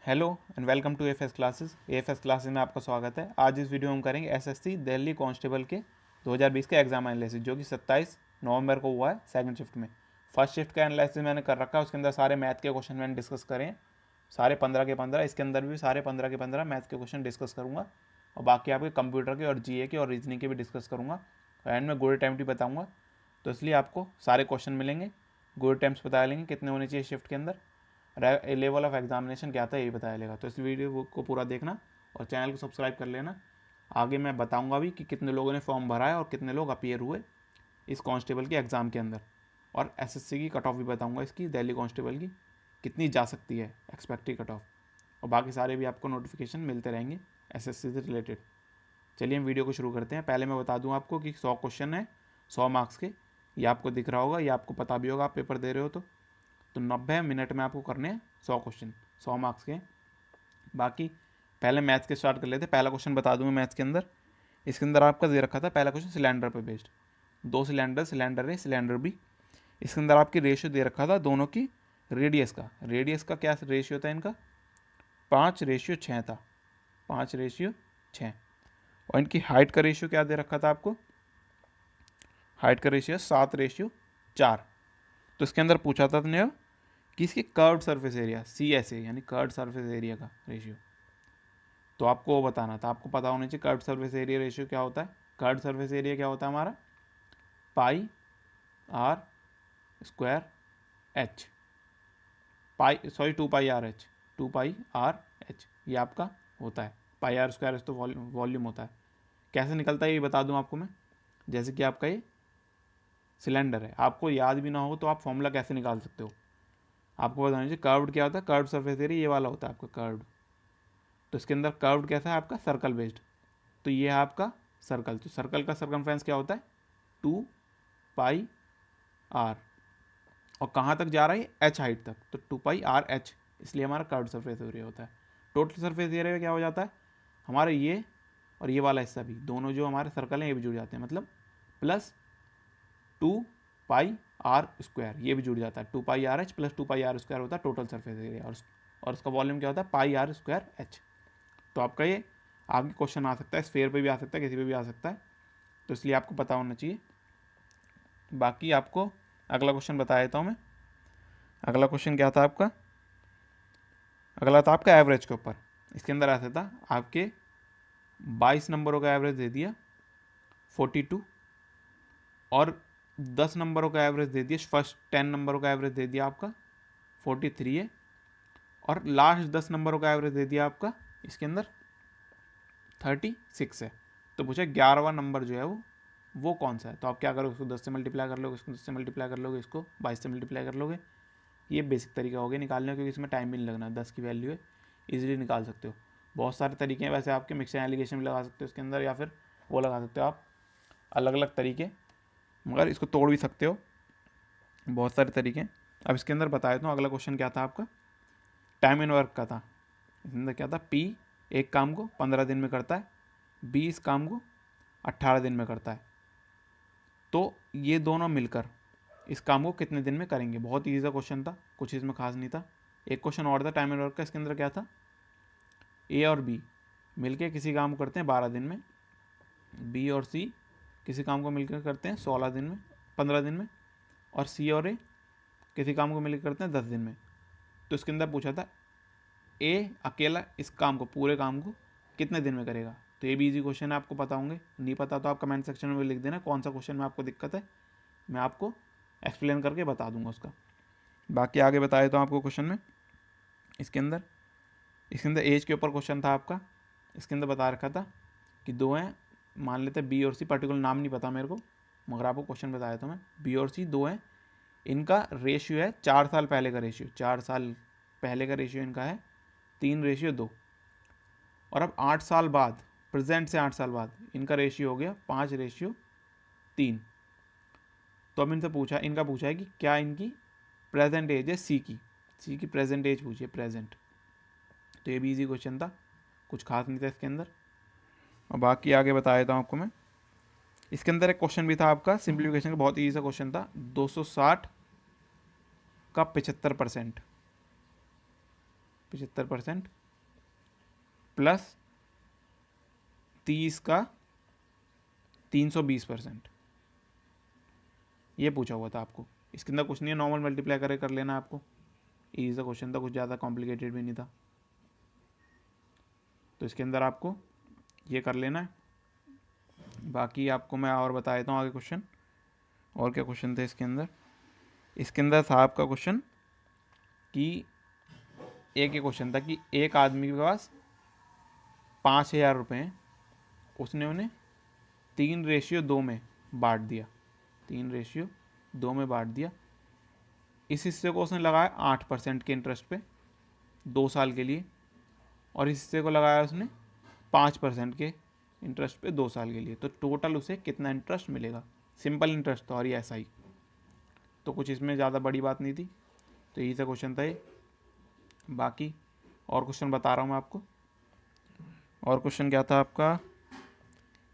Hello and welcome to FS classes. FS classes में आपका स्वागत है। आज इस वीडियो में हम करेंगे एसएससी दिल्ली कांस्टेबल के 2020 के एग्जाम एनालिसिस, जो कि 27 नवंबर को हुआ है सेकंड शिफ्ट में। फर्स्ट शिफ्ट का एनालिसिस मैंने कर रखा है, उसके अंदर सारे मैथ के क्वेश्चन मैंने डिस्कस करे हैं, सारे 15 के 15। इसके अंदर भी सारे 15 के 15 मैथ के क्वेश्चन डिस्कस करूँगा और बाकी आपके कंप्यूटर के और जीए के और रीजनिंग के भी डिस्कस करूँगा। एंड में गोल्ड टाइम भी बताऊँगा, तो इसलिए आपको सारे क्वेश्चन मिलेंगे। गोल्ड टाइम्स बता लेंगे कितने होने चाहिए शिफ्ट के अंदर, लेवल ऑफ एग्जामिनेशन क्या था ये बताया लेगा। तो इस वीडियो को पूरा देखना और चैनल को सब्सक्राइब कर लेना। आगे मैं बताऊंगा भी कि कितने लोगों ने फॉर्म भरा है और कितने लोग अपीयर हुए इस कांस्टेबल के एग्ज़ाम के अंदर, और एसएससी की कट ऑफ भी बताऊंगा, इसकी दिल्ली कांस्टेबल की कितनी जा सकती है एक्सपेक्टेड कट ऑफ, और बाकी सारे भी आपको नोटिफिकेशन मिलते रहेंगे एसएससी से रिलेटेड। चलिए हम वीडियो को शुरू करते हैं। पहले मैं बता दूं आपको कि 100 क्वेश्चन है 100 मार्क्स के। ये आपको दिख रहा होगा, ये आपको पता भी होगा, आप पेपर दे रहे हो तो 90 मिनट में आपको करने हैं 100 क्वेश्चन 100 मार्क्स के। बाकी पहले मैथ्स के स्टार्ट कर लेते हैं। पहला क्वेश्चन बता दूँ मैं मैथ्स के अंदर। इसके अंदर आपका दे रखा था पहला क्वेश्चन सिलेंडर पे बेस्ड, दो cylinder, cylinder A cylinder B. इसके अंदर आपकी रेशियो दे रखा था दोनों की रेडियस का। रेडियस का क्या रेशियो था इनका, 5:6 था, 5:6। और इनकी हाइट का रेशियो क्या दे रखा था आपको, हाइट का रेशियो 7:4। तो इसके अंदर पूछा था तुमने कि इसकी कर्व्ड सरफेस एरिया CSA यानी कर्व्ड सरफेस एरिया का रेशियो, तो आपको वो बताना था। आपको पता होना चाहिए कर्व्ड सरफेस एरिया रेशियो क्या होता है। कर्व्ड सरफेस एरिया क्या होता है हमारा, πr²h, to pi R H, ये आपका होता है। πr² तो वॉल्यूम होता है। कैसे निकलता है ये बता दूं आपको मैं। जैसे कि आपका ये सिलेंडर है, आपको याद भी ना हो तो आप फॉर्मूला कैसे निकाल सकते हो, आपको बताना चाहिए। कर्व्ड क्या होता है, कर्व्ड सरफेस एरिया ये वाला होता है आपका कर्व्ड। तो इसके अंदर कर्व्ड कैसा है आपका, सर्कल बेस्ड। तो ये है आपका सर्कल, तो सर्कल का सर्कमफ्रेंस क्या होता है 2πr, और कहाँ तक जा रहा है h हाइट तक, तो 2πrh, इसलिए हमारा कर्व्ड सरफेस एरिया होता है। टोटल सरफेस एरिया क्या हो जाता है हमारे, ये और ये वाला हिस्सा भी, दोनों जो हमारे सर्कल हैं ये भी जुड़ जाते हैं, मतलब प्लस 2πr², ये भी जुड़ जाता है। 2πrh प्लस 2πr² होता है टोटल सरफेस एरिया, और उसका वॉल्यूम क्या होता है πr²h। तो आपका ये आगे क्वेश्चन आ सकता है, स्फेयर पे भी आ सकता है, किसी पे भी आ सकता है, तो इसलिए आपको पता होना चाहिए। बाकी आपको अगला क्वेश्चन बता देता हूँ मैं। अगला क्वेश्चन क्या था आपका, अगला था आपका एवरेज के ऊपर। इसके अंदर ऐसा था आपके 22 नंबरों का एवरेज दे दिया 42, और 10 नंबरों का एवरेज दे दिया, फर्स्ट 10 नंबरों का एवरेज दे दिया आपका 43 है, और लास्ट 10 नंबरों का एवरेज दे दिया आपका इसके अंदर 36 है। तो पूछा 11वां नंबर जो है वो कौन सा है। तो आप क्या करोगे, उसको 10 से मल्टीप्लाई कर लोगे, इसको 10 से मल्टीप्लाई कर लोगे, इसको 22 से मल्टीप्लाई कर लोगे। ये बेसिक तरीका हो गया निकालने का, क्योंकि इसमें टाइम भी नहीं लगना, 10 की वैल्यू है, इजीली निकाल सकते हो। बहुत सारे तरीके हैं वैसे, आपके मिक्स एलिगेशन भी लगा सकते हो इसके अंदर, या फिर वो लगा सकते हो आप अलग अलग तरीके, मगर इसको तोड़ भी सकते हो, बहुत सारे तरीके हैं। अब इसके अंदर बता देता हूँ अगला क्वेश्चन क्या था आपका, टाइम एंड वर्क का था। इसके अंदर क्या था, P एक काम को 15 दिन में करता है, B इस काम को 18 दिन में करता है, तो ये दोनों मिलकर इस काम को कितने दिन में करेंगे। बहुत ईजी सा क्वेश्चन था, कुछ इसमें खास नहीं था। एक क्वेश्चन और था टाइम एंड वर्क का, इसके अंदर क्या था, A और B मिलके किसी काम को करते हैं 12 दिन में, B और C किसी काम को मिलकर करते हैं 16 दिन में, 15 दिन में, और C और A किसी काम को मिलकर करते हैं 10 दिन में। तो इसके अंदर पूछा था A अकेला इस काम को, पूरे काम को कितने दिन में करेगा। तो ये भी इजी क्वेश्चन है, आपको पता होंगे। नहीं पता तो आप कमेंट सेक्शन में लिख देना कौन सा क्वेश्चन में आपको दिक्कत है, मैं आपको एक्सप्लेन करके बता दूंगा उसका। बाकी आगे बताए तो आपको क्वेश्चन में इसके अंदर एज के ऊपर क्वेश्चन था आपका। इसके अंदर बता रखा था कि दो हैं, मान लेते हैं B और C, पर्टिकुलर नाम नहीं पता मेरे को, मगर आपको क्वेश्चन बताया तो मैं, B और C दो हैं, इनका रेशियो है 4 साल पहले का रेशियो, 4 साल पहले का रेशियो इनका है 3:2, और अब 8 साल बाद, प्रेजेंट से 8 साल बाद इनका रेशियो हो गया 5:3। तो अब इनका पूछा है कि क्या इनकी प्रेजेंट एज है C की प्रेजेंट एज पूछिए, प्रेजेंट। तो ये भी इजी क्वेश्चन था, कुछ खास नहीं था इसके अंदर। और बाकी आगे बता देता हूँ आपको मैं। इसके अंदर एक क्वेश्चन भी था आपका सिंप्लीफिकेशन का, बहुत ईजी सा क्वेश्चन था, 260 का 75%, 75% प्लस 30 का 320%, ये पूछा हुआ था आपको। इसके अंदर कुछ नहीं है, नॉर्मल मल्टीप्लाई कर लेना आपको। ईजी सा क्वेश्चन था, कुछ ज़्यादा कॉम्प्लिकेटेड भी नहीं था। तो इसके अंदर आपको ये कर लेना है। बाकी आपको मैं और बता देता हूँ आगे क्वेश्चन। और क्या क्वेश्चन थे इसके अंदर? इसके अंदर था आपका क्वेश्चन कि एक ही क्वेश्चन था कि एक आदमी के पास 5,000 रुपये हैं, उसने उन्हें 3:2 में बांट दिया। 3:2 में बांट दिया। इस हिस्से को उसने लगाया 8% के इंटरेस्ट पे 2 साल के लिए, और इस हिस्से को लगाया उसने 5% के इंटरेस्ट पे 2 साल के लिए। तो टोटल उसे कितना इंटरेस्ट मिलेगा? सिंपल इंटरेस्ट था और ये ऐसा ही, तो कुछ इसमें ज़्यादा बड़ी बात नहीं थी। तो यही सा क्वेश्चन था ये। बाकी और क्वेश्चन बता रहा हूँ मैं आपको। और क्वेश्चन क्या था आपका?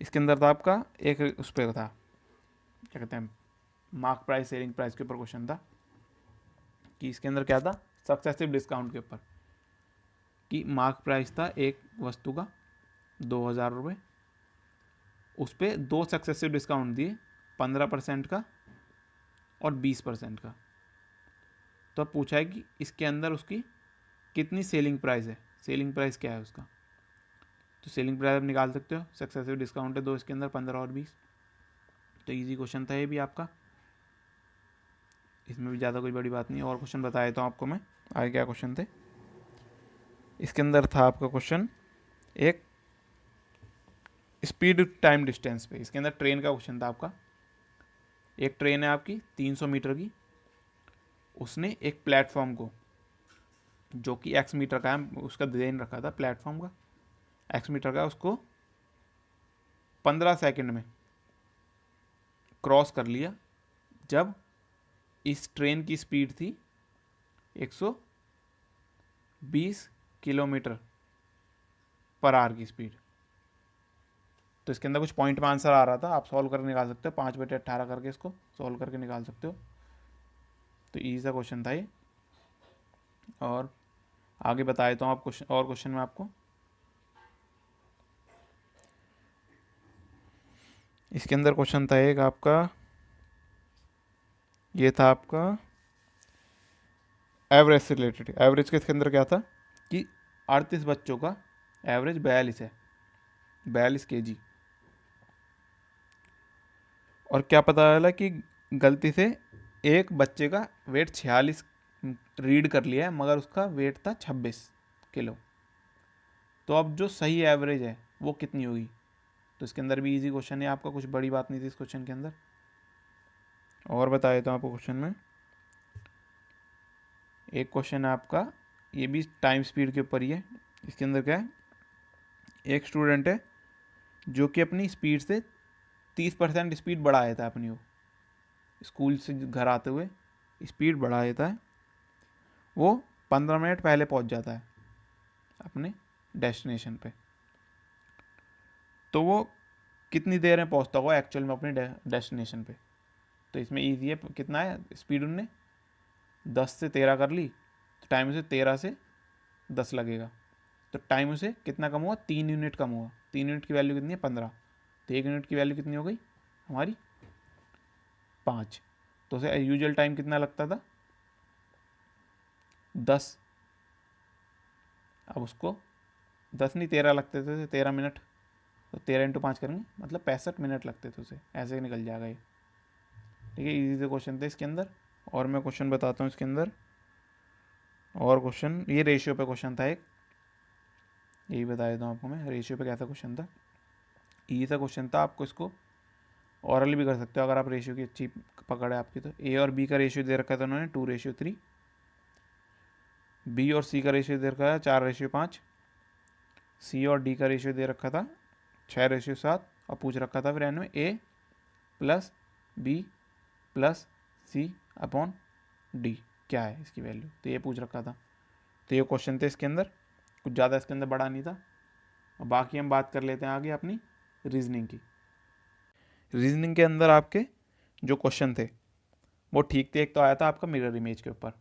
इसके अंदर था आपका एक उस पर था, क्या कहते हैं, मार्क प्राइस सेलिंग प्राइस के ऊपर क्वेश्चन था। कि इसके अंदर क्या था? सक्सेसिव डिस्काउंट के ऊपर। कि मार्क प्राइस था एक वस्तु का 2,000 रुपये, उस पर 2 सक्सेसिव डिस्काउंट दिए, 15% का और 20% का। तो अब पूछा है कि इसके अंदर उसकी कितनी सेलिंग प्राइस है, सेलिंग प्राइस क्या है उसका। तो सेलिंग प्राइस आप निकाल सकते हो, सक्सेसिव डिस्काउंट है 2, इसके अंदर 15 और 20। तो इजी क्वेश्चन था ये भी आपका, इसमें भी ज़्यादा कोई बड़ी बात नहीं है। और क्वेश्चन बता देता हूँ आपको मैं आगे क्या क्वेश्चन थे। इसके अंदर था आपका क्वेश्चन एक स्पीड टाइम डिस्टेंस पे। इसके अंदर ट्रेन का क्वेश्चन था आपका। एक ट्रेन है आपकी 300 मीटर की, उसने एक प्लेटफॉर्म को, जो कि x मीटर का है, उसका डिजाइन रखा था प्लेटफॉर्म का x मीटर का, उसको 15 सेकंड में क्रॉस कर लिया, जब इस ट्रेन की स्पीड थी 120 किलोमीटर पर आवर की स्पीड। तो इसके अंदर कुछ पॉइंट में आंसर आ रहा था, आप सॉल्व करके निकाल सकते हो, 5/18 करके इसको सॉल्व करके निकाल सकते हो। तो ईजी सा क्वेश्चन था ये। और आगे बता देता हूँ आप क्वेश्चन, और क्वेश्चन में आपको। इसके अंदर क्वेश्चन था एक आपका, ये था आपका एवरेज से रिलेटेड। एवरेज के इसके अंदर क्या था कि 38 बच्चों का एवरेज 42 है, 42 kg। और क्या पता चला कि गलती से एक बच्चे का वेट 46 रीड कर लिया है, मगर उसका वेट था 26 किलो। तो अब जो सही एवरेज है वो कितनी होगी? तो इसके अंदर भी इजी क्वेश्चन है आपका, कुछ बड़ी बात नहीं थी इस क्वेश्चन के अंदर। और बता देता हूँ आपको क्वेश्चन में। एक क्वेश्चन है आपका, ये भी टाइम स्पीड के ऊपर ही है। इसके अंदर क्या है, एक स्टूडेंट है जो कि अपनी स्पीड से 30% स्पीड बढ़ा देता है अपनी, वो स्कूल से घर आते हुए स्पीड बढ़ा देता है। वो 15 मिनट पहले पहुंच जाता है अपने डेस्टिनेशन पे। तो वो कितनी देर में पहुंचता होगा एक्चुअल में अपने डेस्टिनेशन पे? तो इसमें ईजी है, कितना है स्पीड उनने 10 से 13 कर ली, तो टाइम उसे 13 से 10 लगेगा। तो टाइम उसे कितना कम हुआ? 3 यूनिट कम हुआ। 3 यूनिट की वैल्यू कितनी है? 15। तो 1 यूनिट की वैल्यू कितनी हो गई हमारी? 5। तो उसे यूजुअल टाइम कितना लगता था? 10। अब उसको 10 नहीं 13 लगते थे, 13 मिनट। तो 13 × 5 करेंगे, मतलब 65 मिनट लगते थे उसे, ऐसे ही निकल जाएगा ये। ठीक है, इजी से क्वेश्चन थे इसके अंदर। और मैं क्वेश्चन बताता हूँ इसके अंदर। और क्वेश्चन, ये रेशियो पे क्वेश्चन था एक, यही बता देता हूँ आपको मैं रेशियो पे कैसा क्वेश्चन था। इजी सा क्वेश्चन था, आपको इसको औरल भी कर सकते हो अगर आप रेशियो की अच्छी पकड़ है आपकी। तो ए और बी का रेशियो दे रखा था उन्होंने 2:3, बी और सी का रेशियो दे रखा है 4:5, सी और डी का रेशियो दे रखा था 6:7, और पूछ रखा था फिर एन में ए प्लस बी प्लस सी अपॉन डी क्या है इसकी वैल्यू। तो ये पूछ रखा था। तो ये क्वेश्चन थे इसके अंदर, कुछ ज़्यादा इसके अंदर बड़ा नहीं था। और बाकी हम बात कर लेते हैं आगे अपनी रीजनिंग की। रीजनिंग के अंदर आपके जो क्वेश्चन थे वो ठीक थे। एक तो आया था आपका मिरर इमेज के ऊपर,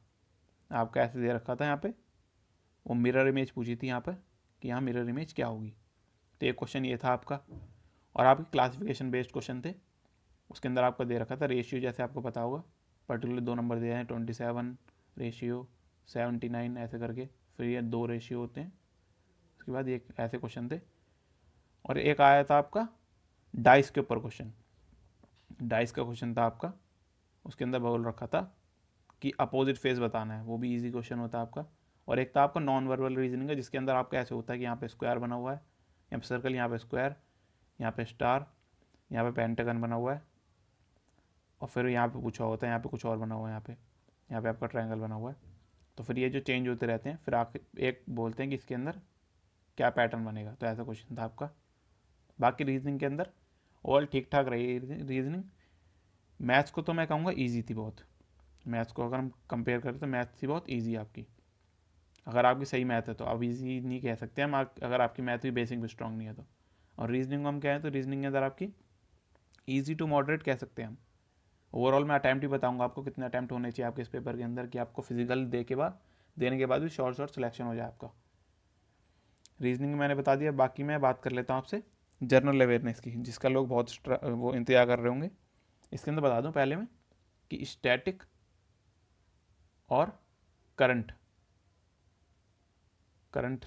आपका ऐसे दे रखा था यहाँ पे वो मिरर इमेज पूछी थी यहाँ पर कि यहाँ मिरर इमेज क्या होगी। तो एक क्वेश्चन ये था आपका। और आपके क्लासिफिकेशन बेस्ड क्वेश्चन थे, उसके अंदर आपको दे रखा था रेशियो, जैसे आपको पता होगा पर्टिकुलर 2 नंबर दिए हैं 27 रेशियो 79 ऐसे करके, फिर ये 2 रेशियो होते हैं, उसके बाद एक ऐसे क्वेश्चन थे। और एक आया था आपका डाइस के ऊपर क्वेश्चन, डाइस का क्वेश्चन था आपका, उसके अंदर बोल रखा था कि अपोजिट फेस बताना है, वो भी इजी क्वेश्चन होता है आपका। और एक था आपका नॉन वर्बल रीजनिंग है, जिसके अंदर आपका ऐसे होता है कि यहाँ पे स्क्वायर बना हुआ है, यहाँ पे सर्कल, यहाँ पे स्क्वायर, यहाँ पे स्टार, यहाँ पे पेंटागन बना हुआ है, और फिर यहाँ पे पूछा होता है यहाँ पे कुछ और बना हुआ है, यहाँ पे आपका ट्रायंगल बना हुआ है। तो फिर ये जो चेंज होते रहते हैं, फिर आखिर एक बोलते हैं कि इसके अंदर क्या पैटर्न बनेगा। तो ऐसा क्वेश्चन था आपका। बाकी रीजनिंग के अंदर ऑल ठीक ठाक रही रीजनिंग। मैथ्स को तो मैं कहूँगा ईजी थी बहुत, मैथ्स को अगर हम कंपेयर करें तो मैथ्स थी बहुत ईजी आपकी, अगर आपकी सही मैथ है तो। अब ईजी नहीं कह सकते हम, अगर आपकी मैथ भी बेसिक भी स्ट्रांग नहीं है तो। और रीजनिंग को हम कहें तो रीजनिंग के अंदर आपकी ईजी टू मॉडरेट कह सकते हैं हम। ओवरऑल मैं अटैम्प्ट ही बताऊंगा आपको कितने अटैम्प्ट होने चाहिए आपके इस पेपर के अंदर, कि आपको फिजिकल देने के बाद भी शॉर्ट सिलेक्शन हो जाए आपका। रीजनिंग मैंने बता दिया। बाकी मैं बात कर लेता हूँ आपसे जनरल अवेयरनेस की, जिसका लोग बहुत वो इंतजार कर रहे होंगे। इसके अंदर बता दूँ पहले में कि स्टैटिक और करंट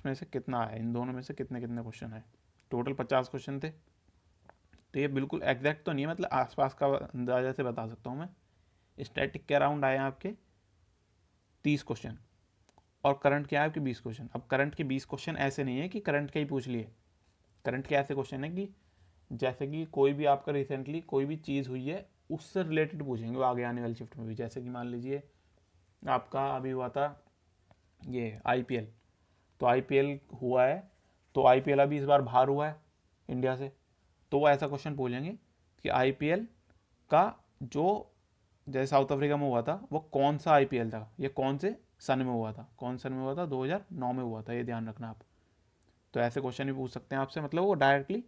में से कितना है, इन दोनों में से कितने कितने क्वेश्चन है। टोटल 50 क्वेश्चन थे। तो ये बिल्कुल एग्जैक्ट तो नहीं है, मतलब आसपास का अंदाजा से बता सकता हूँ मैं। स्टैटिक के अराउंड आए हैं आपके 30 क्वेश्चन, और करंट के आए आपके 20 क्वेश्चन। अब करंट के 20 क्वेश्चन ऐसे नहीं है कि करंट के ही पूछ लिए, करंट के ऐसे क्वेश्चन है कि जैसे कि कोई भी आपका रिसेंटली कोई भी चीज़ हुई है उससे रिलेटेड पूछेंगे वो आगे आने वाली शिफ्ट में भी। जैसे कि मान लीजिए आपका अभी हुआ था ये IPL, तो IPL हुआ है, तो IPL अभी इस बार बाहर हुआ है इंडिया से, तो वो ऐसा क्वेश्चन पूछेंगे कि IPL का जो जैसे साउथ अफ्रीका में हुआ था वो कौन सा IPL था, ये कौन से सन में हुआ था, कौन सन में हुआ था, 2009 में हुआ था, ये ध्यान रखना आप। तो ऐसे क्वेश्चन भी पूछ सकते हैं आपसे, मतलब वो डायरेक्टली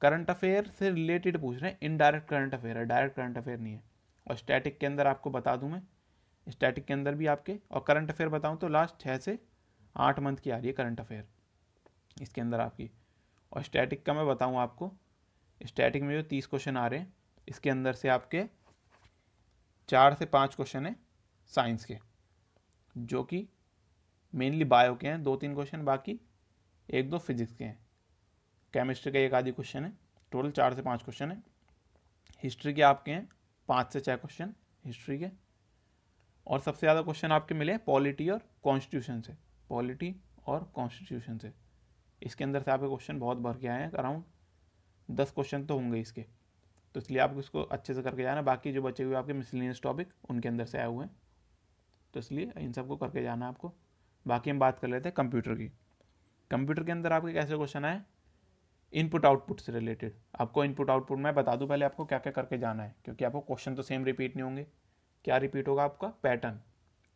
करंट अफेयर से रिलेटेड पूछ रहे हैं, इनडायरेक्ट करंट अफेयर है, डायरेक्ट करंट अफेयर नहीं है। और स्टैटिक के अंदर आपको बता दूं मैं, स्टैटिक के अंदर भी आपके, और करंट अफेयर बताऊं तो लास्ट 6 से 8 मंथ की आ रही है करंट अफेयर इसके अंदर आपकी। और स्टैटिक का मैं बताऊं आपको, स्टैटिक में जो 30 क्वेश्चन आ रहे हैं इसके अंदर से आपके 4 से 5 क्वेश्चन है साइंस के, जो कि मेनली बायो के हैं 2-3 क्वेश्चन, बाकी 1-2 फिजिक्स के हैं। केमिस्ट्री का एक आधी क्वेश्चन है, टोटल 4 से 5 क्वेश्चन है। हिस्ट्री के आपके हैं 5 से 6 क्वेश्चन हिस्ट्री के। और सबसे ज़्यादा क्वेश्चन आपके मिले पॉलिटी और कॉन्स्टिट्यूशन से, पॉलिटी और कॉन्स्टिट्यूशन से। इसके अंदर से आपके क्वेश्चन बहुत भर के आए हैं, अराउंड 10 क्वेश्चन तो होंगे इसके, तो इसलिए आप इसको अच्छे से करके जाना। बाकी जो बचे हुए आपके मिसलिनियस टॉपिक उनके अंदर से आए हुए हैं, तो इसलिए इन सबको करके जाना है आपको। बाकी हम बात कर लेते हैं कंप्यूटर की। कंप्यूटर के अंदर आपके कैसे क्वेश्चन आए, इनपुट आउटपुट से रिलेटेड। आपको इनपुट आउटपुट मैं बता दूं पहले आपको क्या क्या करके जाना है, क्योंकि आपको क्वेश्चन तो सेम रिपीट नहीं होंगे। क्या रिपीट होगा आपका पैटर्न,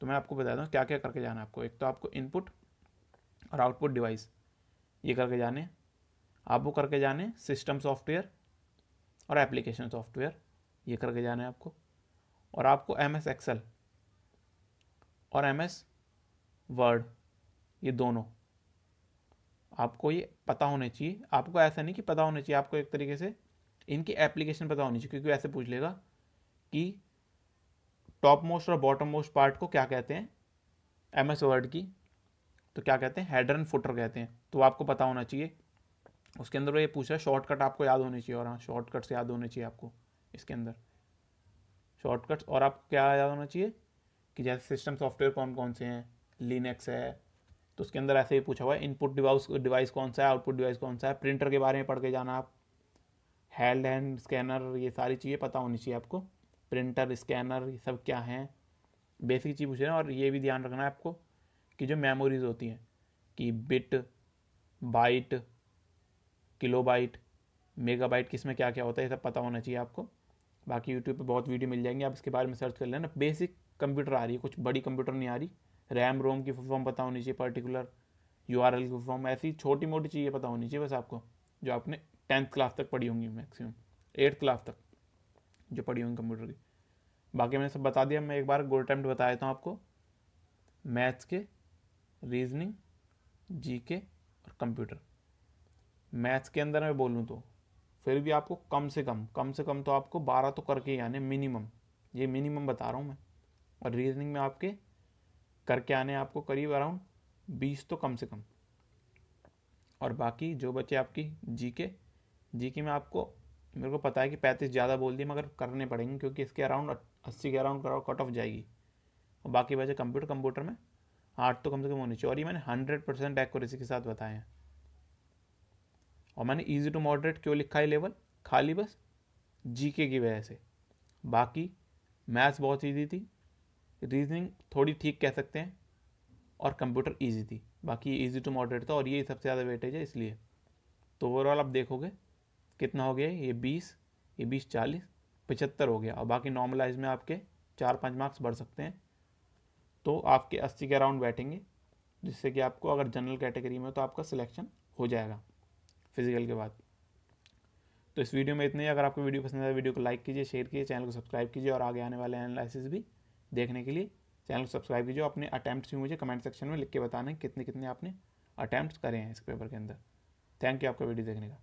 तो मैं आपको बता दूं क्या क्या करके जाना है आपको। एक तो आपको इनपुट और आउटपुट डिवाइस ये करके जाने, आपको करके जाने सिस्टम सॉफ्टवेयर और एप्लीकेशन सॉफ्टवेयर ये करके जाना है आपको। और आपको MS एक्सेल और MS वर्ड ये दोनों आपको ये पता होने चाहिए। आपको ऐसा नहीं कि पता होने चाहिए, आपको एक तरीके से इनकी एप्लीकेशन पता होनी चाहिए, क्योंकि ऐसे पूछ लेगा कि टॉप मोस्ट और बॉटम मोस्ट पार्ट को क्या कहते हैं MS वर्ड की, तो क्या कहते हैं, हेडर एंड फुटर कहते हैं, तो आपको पता होना चाहिए। उसके अंदर वो ये पूछ रहा है शॉर्टकट आपको याद होने चाहिए, और हाँ शॉर्टकट्स याद होने चाहिए आपको इसके अंदर शॉर्टकट्स। और आपको क्या याद होना चाहिए कि जैसे सिस्टम सॉफ्टवेयर कौन कौन से हैं, लिनक्स है, तो उसके अंदर ऐसे ही पूछा हुआ है इनपुट डिवाइस कौन सा है, आउटपुट डिवाइस कौन सा है। प्रिंटर के बारे में पढ़ के जाना आप, हेल्ड हैंड स्कैनर ये सारी चीज़ें पता होनी चाहिए आपको। प्रिंटर स्कैनर ये सब क्या हैं, बेसिक चीज़ पूछ रहे हैं। और ये भी ध्यान रखना है आपको कि जो मेमोरीज होती हैं कि बिट, बाइट, किलोबाइट, मेगाबाइट किस में क्या क्या होता है, ये सब पता होना चाहिए आपको। बाकी यूट्यूब पे बहुत वीडियो मिल जाएंगे, आप इसके बारे में सर्च कर लेना। बेसिक कंप्यूटर आ रही है, कुछ बड़ी कंप्यूटर नहीं आ रही। रैम रोम की फुल फॉर्म पता होनी चाहिए, पर्टिकुलर URL की फुल फॉर्म, ऐसी छोटी मोटी चीज़ें पता होनी चाहिए बस आपको, जो आपने 10th क्लास तक पढ़ी होंगी, मैक्सिमम 8th क्लास तक जो पढ़ी होंगी कंप्यूटर की। बाकी मैंने सब बता दिया। मैं एक बार गोल्ड अटेम्प्ट बता देता हूँ आपको। मैथ्स के, रीजनिंग जीके और कंप्यूटर। मैथ्स के अंदर मैं बोलूँ तो फिर भी आपको कम से कम तो आपको 12 तो करके ही आने मिनिमम, ये मिनिमम बता रहा हूँ मैं। और रीजनिंग में आपके करके आने आपको करीब अराउंड 20 तो कम से कम। और बाकी जो बचे आपकी जीके में आपको, मेरे को पता है कि 35 ज़्यादा बोल दिए मगर करने पड़ेंगे क्योंकि इसके अराउंड 80 के अराउंड कट ऑफ जाएगी। और बाकी बचे कंप्यूटर में 8 तो कम से कम होनी चाहिए। और ये मैंने 100% एक्यूरेसी के साथ बताए हैं। और मैंने ईजी टू मॉडरेट क्यों लिखा है लेवल, खाली बस जीके की वजह से। बाकी मैथ्स बहुत ईजी थी, रीजनिंग थोड़ी ठीक कह सकते हैं, और कंप्यूटर ईजी थी। बाकी ये ईजी टू मॉडरेट था और ये सबसे ज़्यादा वेटेज है इसलिए। तो ओवरऑल आप देखोगे कितना हो गया, ये 20, ये 20 40 75 हो गया। और बाकी नॉर्मलाइज में आपके 4-5 मार्क्स बढ़ सकते हैं, तो आपके 80 के अराउंड बैठेंगे, जिससे कि आपको अगर जनरल कैटेगरी में तो आपका सिलेक्शन हो जाएगा फिजिकल के बाद। तो इस वीडियो में इतने ही। अगर आपको वीडियो पसंद आए वीडियो को लाइक कीजिए, शेयर कीजिए, चैनल को सब्सक्राइब कीजिए और आगे आने वाले एनालिसिस भी देखने के लिए चैनल को सब्सक्राइब कीजिए। अपने अटैम्प्ट्स भी मुझे कमेंट सेक्शन में लिख के बताना कितने कितने आपने अटैम्प्ट्स करे हैं इस पेपर के अंदर। थैंक यू आपका वीडियो देखने का।